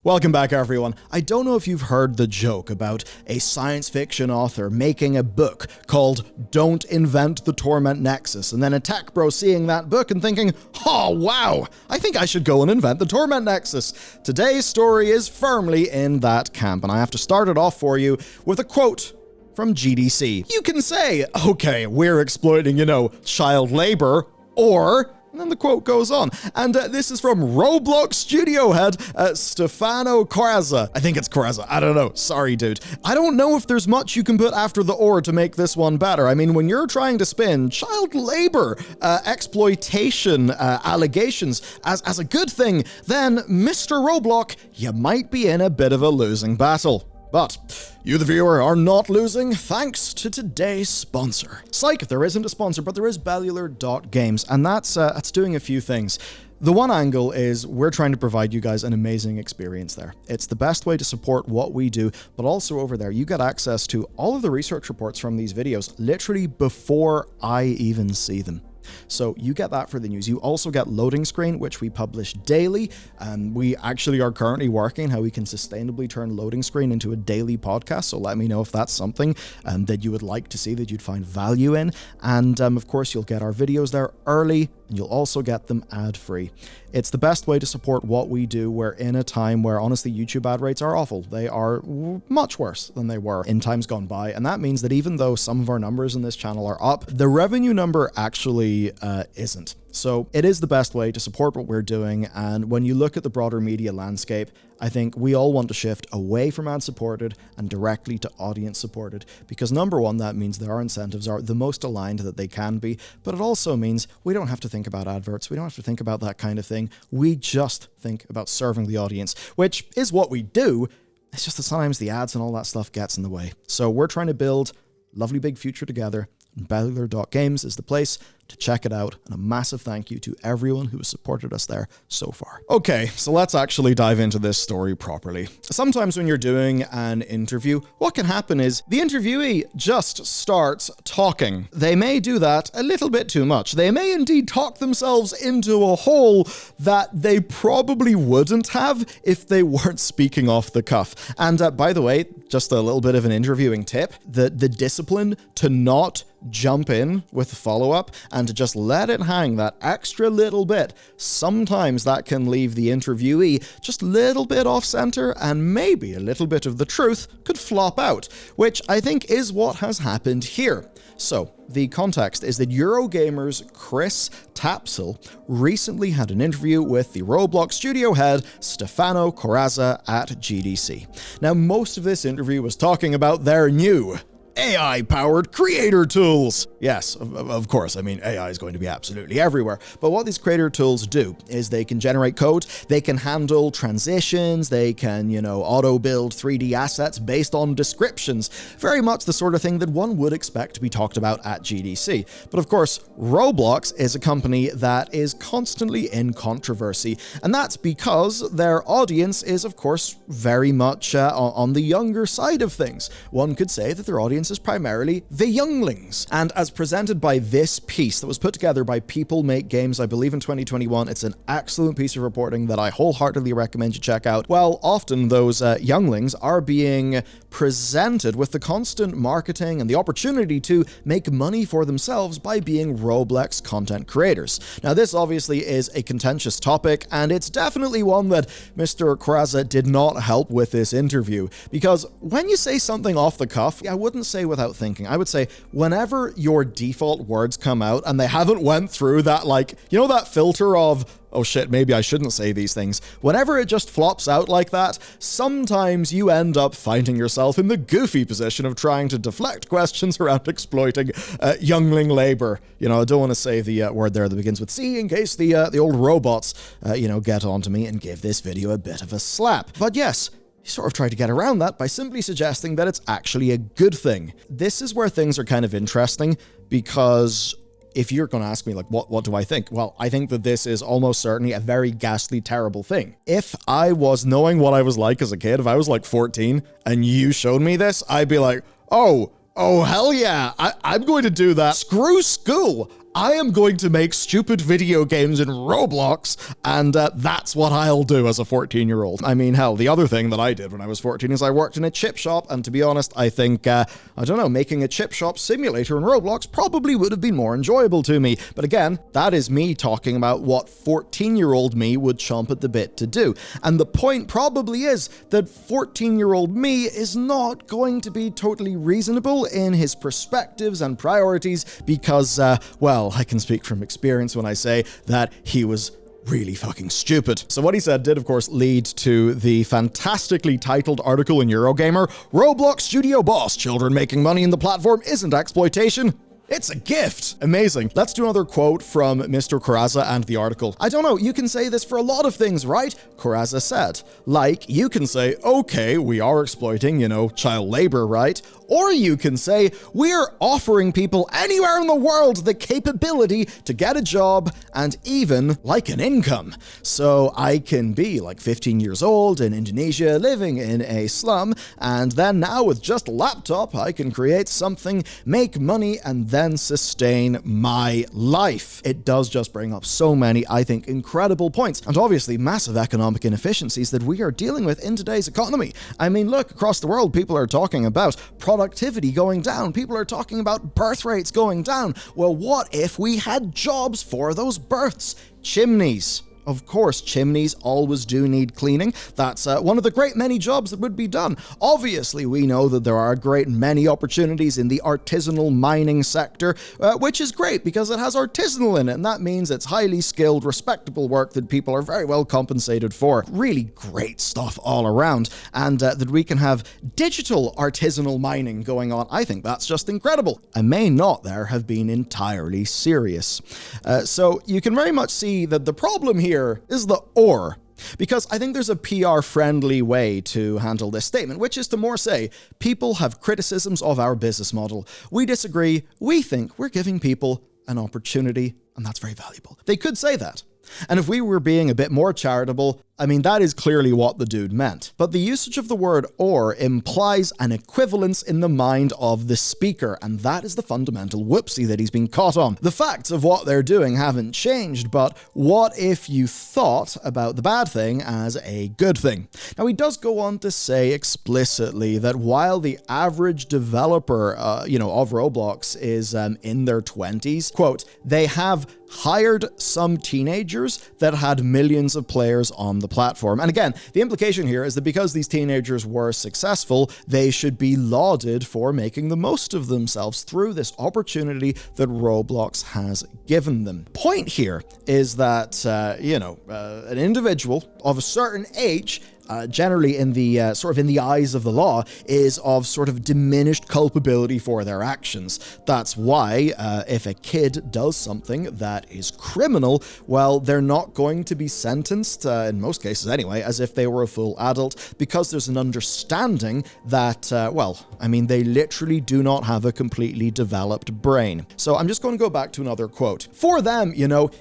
Welcome back, everyone. I don't know if you've heard the joke about a science fiction author making a book called Don't Invent the Torment Nexus, and then a tech bro seeing that book and thinking, oh wow, I think I should go and invent the Torment Nexus. Today's story is firmly in that camp, and I have to start it off for you with a quote from GDC. You can say, okay, we're exploiting, child labor, or... And then the quote goes on, and this is from Roblox studio head Stefano Corazza. I think it's Corazza. I don't know. Sorry, dude. I don't know if there's much you can put after the or to make this one better. I mean, when you're trying to spin child labor, exploitation allegations as a good thing, then Mr. Roblox, you might be in a bit of a losing battle. But you, the viewer, are not losing thanks to today's sponsor. Psych, there isn't a sponsor, but there is Bellular.games, and that's doing a few things. The one angle is we're trying to provide you guys an amazing experience there. It's the best way to support what we do, but also over there, you get access to all of the research reports from these videos literally before I even see them. So you get that for the news. You also get Loading Screen, which we publish daily. And we actually are currently working how we can sustainably turn Loading Screen into a daily podcast. So let me know if that's something that you would like to see, that you'd find value in. And of course, you'll get our videos there early, and you'll also get them ad-free. It's the best way to support what we do. We're in a time where, honestly, YouTube ad rates are awful. They are much worse than they were in times gone by. And that means that even though some of our numbers in this channel are up, the revenue number actually isn't. So it is the best way to support what we're doing. And when you look at the broader media landscape, I think we all want to shift away from ad-supported and directly to audience-supported, because number one, that means that our incentives are the most aligned that they can be, but it also means we don't have to think about adverts, we don't have to think about that kind of thing, we just think about serving the audience, which is what we do. It's just that sometimes the ads and all that stuff gets in the way. So we're trying to build a lovely big future together, and Bellular.games is the place to check it out, and a massive thank you to everyone who has supported us there so far. Okay, so let's actually dive into this story properly. Sometimes when you're doing an interview, what can happen is the interviewee just starts talking. They may do that a little bit too much. They may indeed talk themselves into a hole that they probably wouldn't have if they weren't speaking off the cuff. And by the way, just a little bit of an interviewing tip, the discipline to not jump in with follow-up and to just let it hang that extra little bit. Sometimes that can leave the interviewee just a little bit off center, and maybe a little bit of the truth could flop out, which I think is what has happened here. So, the context is that Eurogamer's Chris Tapsell recently had an interview with the Roblox studio head Stefano Corazza at GDC. Now, most of this interview was talking about their new AI-powered creator tools. Yes, of course, I mean, AI is going to be absolutely everywhere. But what these creator tools do is they can generate code, they can handle transitions, they can, auto-build 3D assets based on descriptions. Very much the sort of thing that one would expect to be talked about at GDC. But of course, Roblox is a company that is constantly in controversy. And that's because their audience is, of course, very much on the younger side of things. One could say that their audience is primarily the younglings. And as presented by this piece that was put together by People Make Games, I believe in 2021, it's an excellent piece of reporting that I wholeheartedly recommend you check out. Well, often those younglings are being presented with the constant marketing and the opportunity to make money for themselves by being Roblox content creators. Now, this obviously is a contentious topic, and it's definitely one that Mr. Corazza did not help with this interview, because when you say something off the cuff, I wouldn't say without thinking. I would say whenever your default words come out and they haven't went through that, that filter of, oh shit, maybe I shouldn't say these things. Whenever it just flops out like that, sometimes you end up finding yourself in the goofy position of trying to deflect questions around exploiting youngling labor. I don't want to say the word there that begins with C in case the old robots, get onto me and give this video a bit of a slap. But yes, you sort of try to get around that by simply suggesting that it's actually a good thing. This is where things are kind of interesting, because if you're going to ask me, what do I think? Well, I think that this is almost certainly a very ghastly, terrible thing. If I was knowing what I was like as a kid, if I was 14 and you showed me this, I'd be like, oh, hell yeah, I'm going to do that. Screw school. I am going to make stupid video games in Roblox, and that's what I'll do as a 14-year-old. I mean, hell, the other thing that I did when I was 14 is I worked in a chip shop, and to be honest, I think, I don't know, making a chip shop simulator in Roblox probably would have been more enjoyable to me. But again, that is me talking about what 14-year-old me would chomp at the bit to do. And the point probably is that 14-year-old me is not going to be totally reasonable in his perspectives and priorities because, well, I can speak from experience when I say that he was really fucking stupid. So what he said did, of course, lead to the fantastically titled article in Eurogamer, Roblox studio boss, children making money in the platform isn't exploitation. It's a gift. Amazing. Let's do another quote from Mr. Corazza and the article. I don't know, you can say this for a lot of things, right? Corazza said. Like, you can say, okay, we are exploiting, child labor, right? Or you can say, we're offering people anywhere in the world the capability to get a job and even like an income. So I can be like 15 years old in Indonesia, living in a slum, and then now with just a laptop, I can create something, make money, and then sustain my life. It does just bring up so many, I think, incredible points, and obviously massive economic inefficiencies that we are dealing with in today's economy. I mean, look, across the world, people are talking about productivity going down. People are talking about birth rates going down. Well, what if we had jobs for those births? Chimneys. Of course, chimneys always do need cleaning. That's one of the great many jobs that would be done. Obviously, we know that there are a great many opportunities in the artisanal mining sector, which is great because it has artisanal in it, and that means it's highly skilled, respectable work that people are very well compensated for. Really great stuff all around, and that we can have digital artisanal mining going on. I think that's just incredible. I may not there have been entirely serious. So you can very much see that the problem here is the or. Because I think there's a PR-friendly way to handle this statement, which is to more say, people have criticisms of our business model. We disagree. We think we're giving people an opportunity, and that's very valuable. They could say that. And if we were being a bit more charitable, I mean, that is clearly what the dude meant. But the usage of the word or implies an equivalence in the mind of the speaker, and that is the fundamental whoopsie that he's been caught on. The facts of what they're doing haven't changed, but what if you thought about the bad thing as a good thing? Now, he does go on to say explicitly that while the average developer, of Roblox is in their 20s, quote, they have hired some teenagers that had millions of players on the platform. And again, the implication here is that because these teenagers were successful, they should be lauded for making the most of themselves through this opportunity that Roblox has given them. Point here is that, an individual of a certain age generally in the in the eyes of the law, is of sort of diminished culpability for their actions. That's why if a kid does something that is criminal, well, they're not going to be sentenced, in most cases anyway, as if they were a full adult, because there's an understanding that, they literally do not have a completely developed brain. So I'm just going to go back to another quote. For them,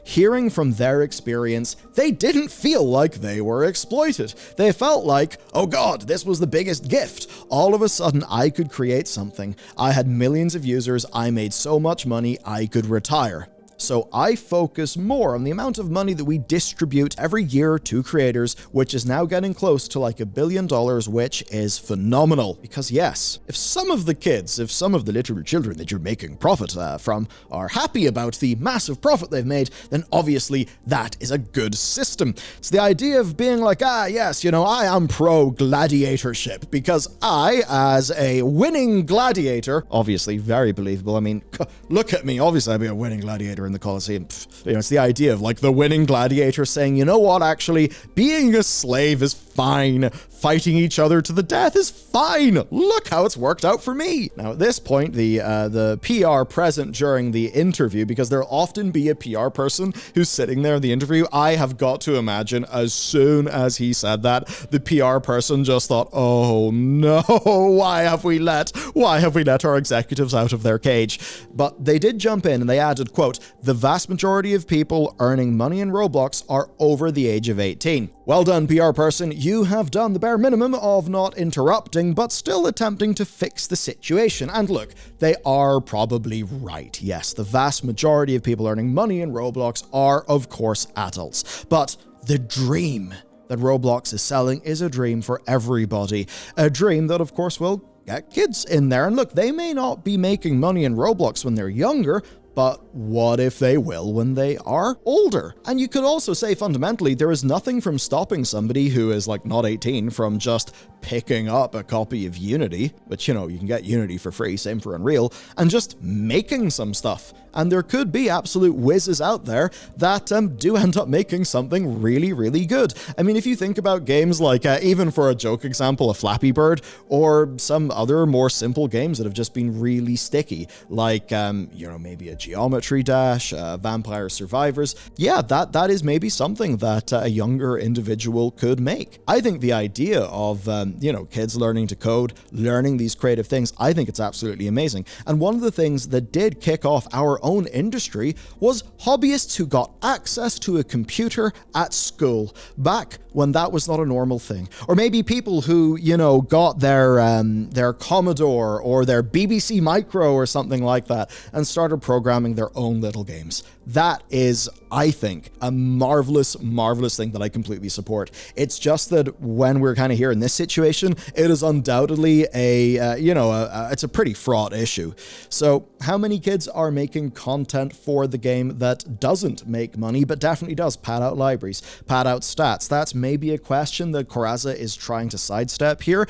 hearing from their experience, they didn't feel like they were exploited. They felt like, oh God, this was the biggest gift. All of a sudden, I could create something. I had millions of users. I made so much money, I could retire. So I focus more on the amount of money that we distribute every year to creators, which is now getting close to like $1 billion, which is phenomenal. Because yes, if some of the literal children that you're making profit from are happy about the massive profit they've made, then obviously that is a good system. It's the idea of being like, I am pro gladiatorship because I, as a winning gladiator, obviously very believable. I mean, look at me. Obviously I'd be a winning gladiator in the Colosseum. It's the idea of like the winning gladiator saying, you know what, actually, being a slave is fine. Fighting each other to the death is fine. Look how it's worked out for me. Now, at this point, the PR present during the interview, because there'll often be a PR person who's sitting there in the interview, I have got to imagine as soon as he said that, the PR person just thought, oh no, why have we let our executives out of their cage? But they did jump in and they added, quote, the vast majority of people earning money in Roblox are over the age of 18. Well done, PR person. You have done the bare minimum of not interrupting, but still attempting to fix the situation. And look, they are probably right. Yes, the vast majority of people earning money in Roblox are, of course, adults. But the dream that Roblox is selling is a dream for everybody. A dream that, of course, will get kids in there. And look, they may not be making money in Roblox when they're younger, but what if they will when they are older? And you could also say fundamentally, there is nothing from stopping somebody who is like not 18 from just picking up a copy of Unity, which, you know, you can get Unity for free, same for Unreal, and just making some stuff. And there could be absolute whizzes out there that do end up making something really, really good. I mean, if you think about games like, even for a joke example, a Flappy Bird, or some other more simple games that have just been really sticky, like, you know, maybe a Geometry Dash, Vampire Survivors. Yeah, that is maybe something that a younger individual could make. I think the idea of, you know, kids learning to code, learning these creative things, I think it's absolutely amazing. And one of the things that did kick off our own industry was hobbyists who got access to a computer at school, back when that was not a normal thing. Or maybe people who, you know, got their Commodore or their BBC Micro or something like that and started programming their own little games. That is, I think, a marvelous, marvelous thing that I completely support. It's just that when we're kind of here in this situation, it is undoubtedly it's a pretty fraught issue. So how many kids are making content for the game that doesn't make money, but definitely does pad out libraries, pad out stats? That's maybe a question that Corazza is trying to sidestep here.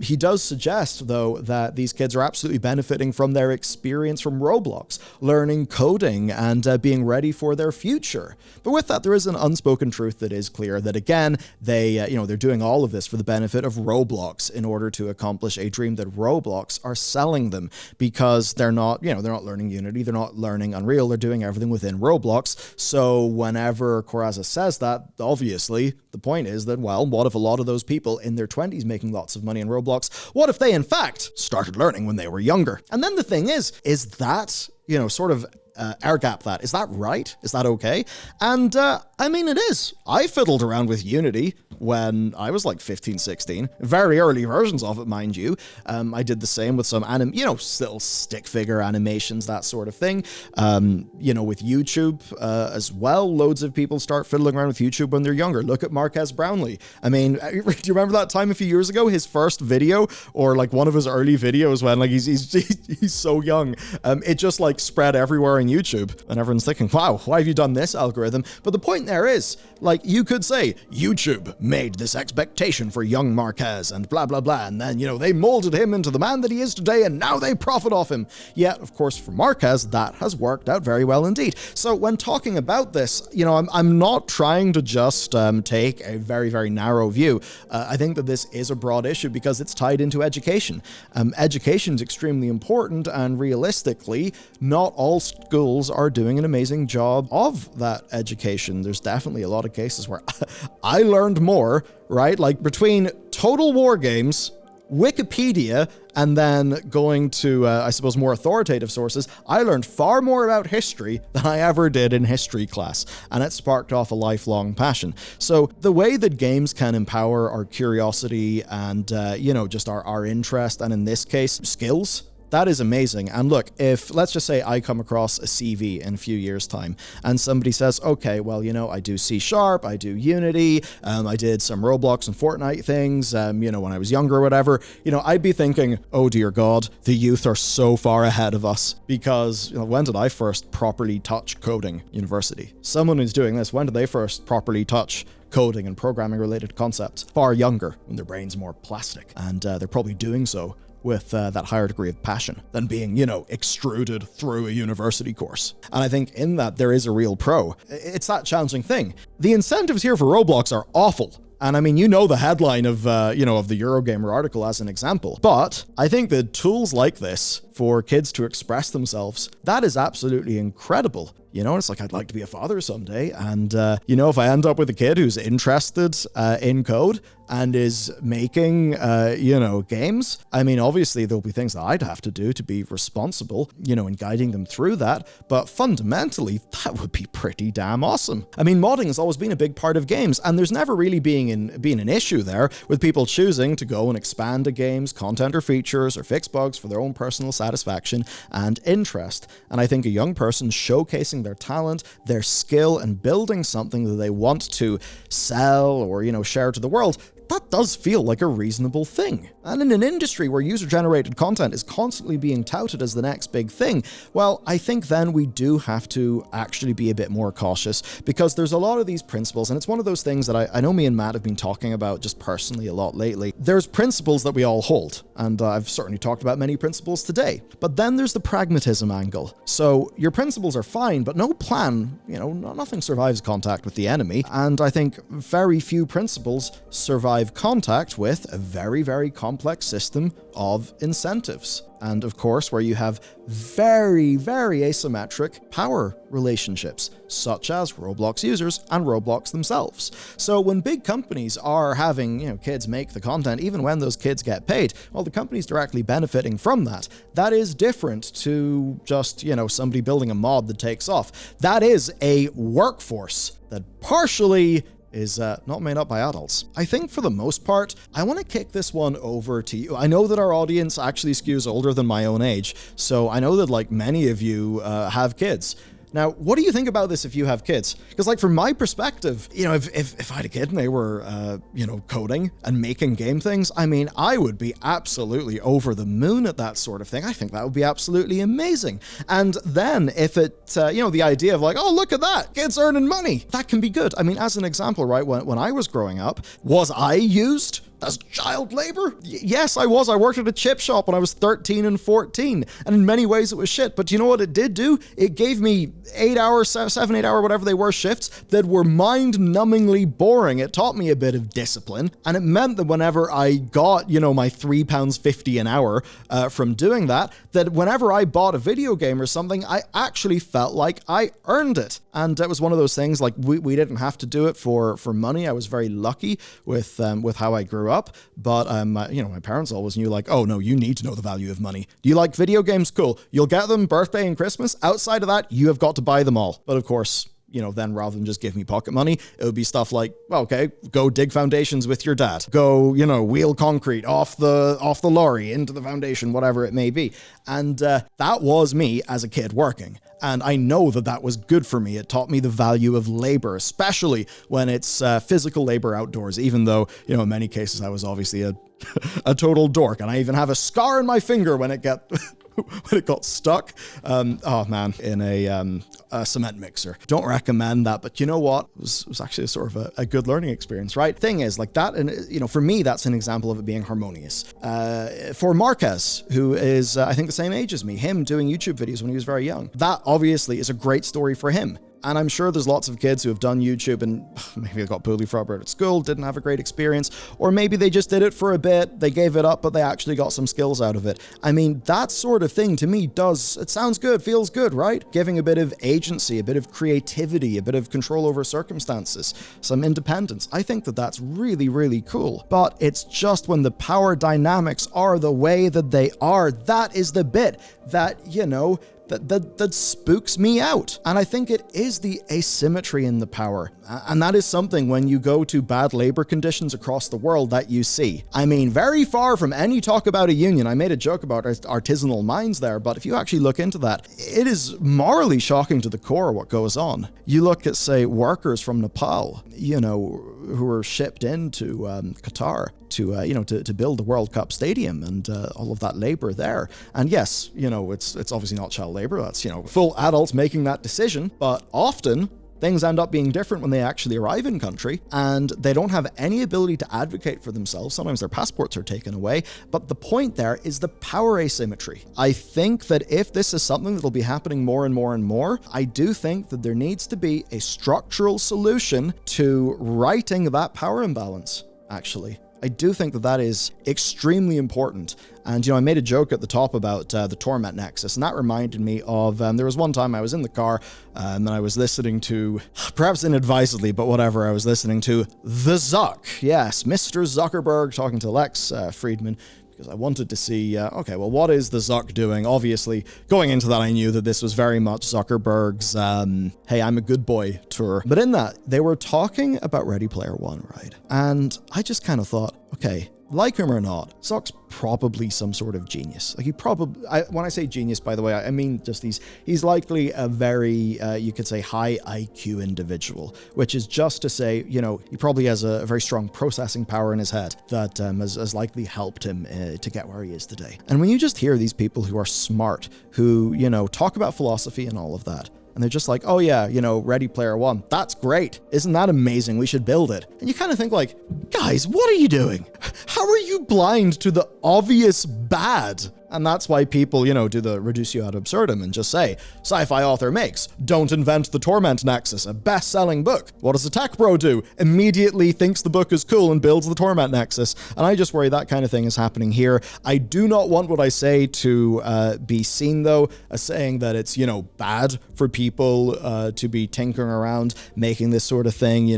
He does suggest, though, that these kids are absolutely benefiting from their experience from Roblox, learning coding and being ready for their future. But with that, there is an unspoken truth that is clear that, again, they're doing all of this for the benefit of Roblox in order to accomplish a dream that Roblox are selling them, because they're not learning Unity, they're not learning Unreal, they're doing everything within Roblox. So whenever Corazza says that, obviously the point is that, well, what if a lot of those people in their 20s making lots of money in Roblox, what if they in fact started learning when they were younger? And then the thing is that, sort of air gap that. Is that right? Is that okay? And I mean, it is. I fiddled around with Unity when I was like 15, 16. Very early versions of it, mind you. I did the same with some little stick figure animations, that sort of thing. With YouTube as well, loads of people start fiddling around with YouTube when they're younger. Look at Marques Brownlee. I mean, do you remember that time a few years ago, his first video, or like one of his early videos when like he's so young, it just like spread everywhere on YouTube, and everyone's thinking, wow, why have you done this algorithm? But the point there is, like, you could say YouTube made this expectation for young Marques and blah blah blah, and then they molded him into the man that he is today, and now they profit off him. Yet of course for Marques that has worked out very well indeed. So when talking about this, I'm not trying to just take a very, very narrow view. I think that this is a broad issue because it's tied into education. Education is extremely important, and realistically not all schools are doing an amazing job of that education. There's definitely a lot of cases where I learned more, right? Like between Total War games, Wikipedia, and then going to, I suppose, more authoritative sources, I learned far more about history than I ever did in history class, and it sparked off a lifelong passion. So the way that games can empower our curiosity and, just our interest, and in this case, skills, that is amazing. And look, if, let's just say I come across a CV in a few years' time, and somebody says, okay, well, I do C#, I do Unity, I did some Roblox and Fortnite things, when I was younger or whatever, I'd be thinking, oh dear God, the youth are so far ahead of us. Because, when did I first properly touch coding? University. Someone who's doing this, when did they first properly touch coding and programming related concepts? Far younger, when their brain's more plastic, and they're probably doing so with that higher degree of passion than being, extruded through a university course. And I think in that there is a real pro. It's that challenging thing. The incentives here for Roblox are awful. And I mean, the headline of the Eurogamer article as an example. But I think that tools like this for kids to express themselves, that is absolutely incredible. You know, it's like, I'd like to be a father someday. And, you know, if I end up with a kid who's interested in code and is making, you know, games, I mean, obviously there'll be things that I'd have to do to be responsible, you know, in guiding them through that. But fundamentally, that would be pretty damn awesome. I mean, modding has always been a big part of games, and there's never really been an issue there with people choosing to go and expand a game's content or features or fix bugs for their own personal satisfaction and interest. And I think a young person showcasing their talent, their skill, and building something that they want to sell or, you know, share to the world, that does feel like a reasonable thing. And in an industry where user-generated content is constantly being touted as the next big thing, well, I think then we do have to actually be a bit more cautious, because there's a lot of these principles, and it's one of those things that I know me and Matt have been talking about just personally a lot lately. There's principles that we all hold, and I've certainly talked about many principles today. But then there's the pragmatism angle. So your principles are fine, but no plan, you know, nothing survives contact with the enemy, and I think very few principles survive contact with a very, very complex system of incentives. And of course, where you have very, very asymmetric power relationships, such as Roblox users and Roblox themselves. So when big companies are having, you know, kids make the content, even when those kids get paid, well, the company's directly benefiting from that. That is different to just, you know, somebody building a mod that takes off. That is a workforce that partially is not made up by adults. I think for the most part, I want to kick this one over to you. I know that our audience actually skews older than my own age, so I know that like many of you have kids. Now, what do you think about this if you have kids? Because like from my perspective, you know, if I had a kid and they were, you know, coding and making game things, I mean, I would be absolutely over the moon at that sort of thing. I think that would be absolutely amazing. And then if it, you know, the idea of like, oh, look at that, kids earning money, that can be good. I mean, as an example, right, when I was growing up, was I used as child labor? Yes, I was. I worked at a chip shop when I was 13 and 14, and in many ways it was shit. But you know what it did do? It gave me 8 hour, 7, 8 hour, whatever they were, shifts that were mind-numbingly boring. It taught me a bit of discipline, and it meant that whenever I got, you know, my £3.50 an hour from doing that, that whenever I bought a video game or something, I actually felt like I earned it. And it was one of those things, like we didn't have to do it for money. I was very lucky with how I grew up, but you know, my parents always knew like, oh no, you need to know the value of money. Do you like video games? Cool. You'll get them birthday and Christmas. Outside of that, you have got to buy them all. But of course, you know, then rather than just give me pocket money, it would be stuff like, well, okay, go dig foundations with your dad. Go, you know, wheel concrete off the lorry into the foundation, whatever it may be. And that was me as a kid working. And I know that that was good for me. It taught me the value of labor, especially when it's physical labor outdoors, even though, you know, in many cases I was obviously a total dork. And I even have a scar in my finger when it got when it got stuck, oh man, in a cement mixer. Don't recommend that, but you know what? It was actually a sort of a good learning experience, right? Thing is, like that, and you know, for me, that's an example of it being harmonious. For Marquez, who is, I think, the same age as me, him doing YouTube videos when he was very young, that obviously is a great story for him. And I'm sure there's lots of kids who have done YouTube and maybe they got bullied for it at school, didn't have a great experience, or maybe they just did it for a bit, they gave it up, but they actually got some skills out of it. I mean, that sort of thing to me it sounds good, feels good, right? Giving a bit of agency, a bit of creativity, a bit of control over circumstances, some independence. I think that that's really, really cool. But it's just when the power dynamics are the way that they are, that is the bit that, you know, that spooks me out. And I think it is the asymmetry in the power. And that is something when you go to bad labor conditions across the world that you see. I mean, very far from any talk about a union. I made a joke about artisanal mines there, but if you actually look into that, it is morally shocking to the core what goes on. You look at, say, workers from Nepal, you know, who were shipped into Qatar to, you know, to build the World Cup stadium and all of that labor there. And yes, you know, it's obviously not child labor. That's, you know, full adults making that decision. But often things end up being different when they actually arrive in country and they don't have any ability to advocate for themselves. Sometimes their passports are taken away. But the point there is the power asymmetry. I think that if this is something that'll be happening more and more and more, I do think that there needs to be a structural solution to righting that power imbalance, actually. I do think that that is extremely important. And, I made a joke at the top about the Torment Nexus, and that reminded me of, there was one time I was in the car, and then I was listening to, perhaps inadvisedly, but whatever, I was listening to The Zuck. Yes, Mr. Zuckerberg talking to Lex Friedman, because I wanted to see, okay, well, what is the Zuck doing? Obviously, going into that, I knew that this was very much Zuckerberg's, hey, I'm a good boy tour. But in that, they were talking about Ready Player One, right? And I just kind of thought, okay, like him or not, Zuck's probably some sort of genius. Like, he probably, when I say genius, by the way, I mean just he's likely a very, you could say, high IQ individual, which is just to say, he probably has a very strong processing power in his head that has likely helped him to get where he is today. And when you just hear these people who are smart, who, talk about philosophy and all of that, and they're just like, oh yeah, Ready Player One, that's great. Isn't that amazing? We should build it. And you kind of think like, guys, what are you doing? How are you blind to the obvious bad? And that's why people, do the reductio ad absurdum and just say, sci-fi author makes Don't Invent the Torment Nexus, a best-selling book. What does a tech bro do? Immediately thinks the book is cool and builds the Torment Nexus. And I just worry that kind of thing is happening here. I do not want what I say to be seen, though, as saying that it's, bad for people to be tinkering around, making this sort of thing,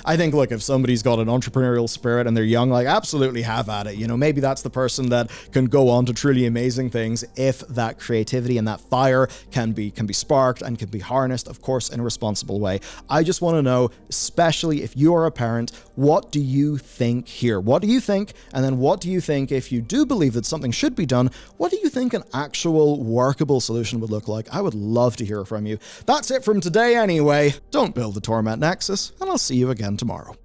I think, look, if somebody's got an entrepreneurial spirit and they're young, like, absolutely have at it. Maybe that's the person that can go on to truly amazing things if that creativity and that fire can be sparked and can be harnessed, of course, in a responsible way. I just want to know, especially if you are a parent, what do you think here? What do you think? And then what do you think, if you do believe that something should be done, what do you think an actual workable solution would look like? I would love to hear from you. That's it from today anyway. Don't build the Torment Nexus, and I'll see you again tomorrow.